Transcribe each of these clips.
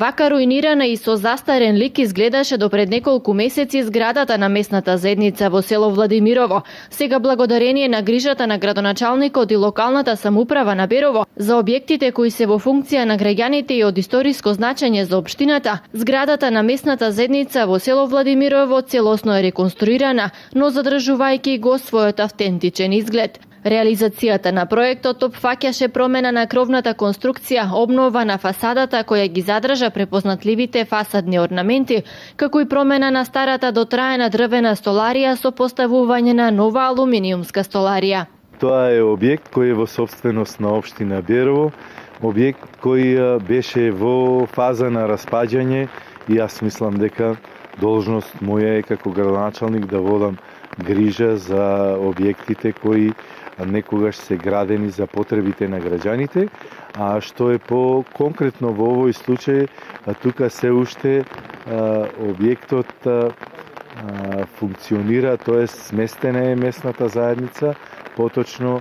Вака руинирана и со застарен лик изгледаше до пред неколку месеци зградата на местната заедница во село Владимирово. Сега благодарение на грижата на градоначалникот и локалната самоуправа на Берово за објектите кои се во функција на граѓаните и од историско значење за општината, зградата на местната заедница во село Владимирово целосно е реконструирана, но задржувајќи го својот автентичен изглед. Реализацијата на проектот опфаќаше промена на кровната конструкција, обнова на фасадата која ги задржа препознатливите фасадни орнаменти, како и промена на старата дотраена дрвена столарија со поставување на нова алуминиумска столарија. Тоа е објект кој е во собственост на општина Берово, објект кој беше во фаза на распаѓање и јас мислам дека должност моја е како градоначалник да водам грижа за објектите кои некогаш се градени за потребите на граѓаните, а што е по конкретно во овој случај, тука се уште објектот функционира, тоа е сместена е местната заедница, поточно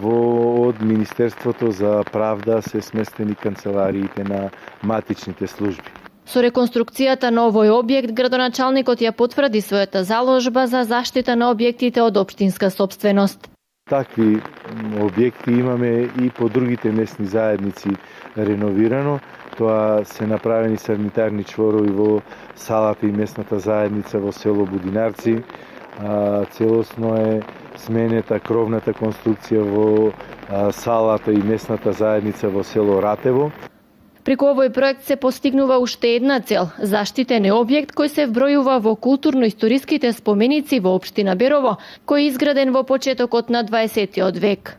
од Министерството за правда се сместени канцелариите на матичните служби. Со реконструкцијата на овој објект, градоначалникот ја потврди својата заложба за заштита на објектите од општинска собственост. Такви објекти имаме и по другите местни заедници реновирано. Тоа се направени санитарни чворови во салата и местната заедница во село Будинарци. Целосно е сменета кровната конструкција во салата и местната заедница во село Ратево. Преку овој проект се постигнува уште една цел – заштитен е објект кој се вбројува во културно-историските споменици во општина Берово, кој е изграден во почетокот на 20. век.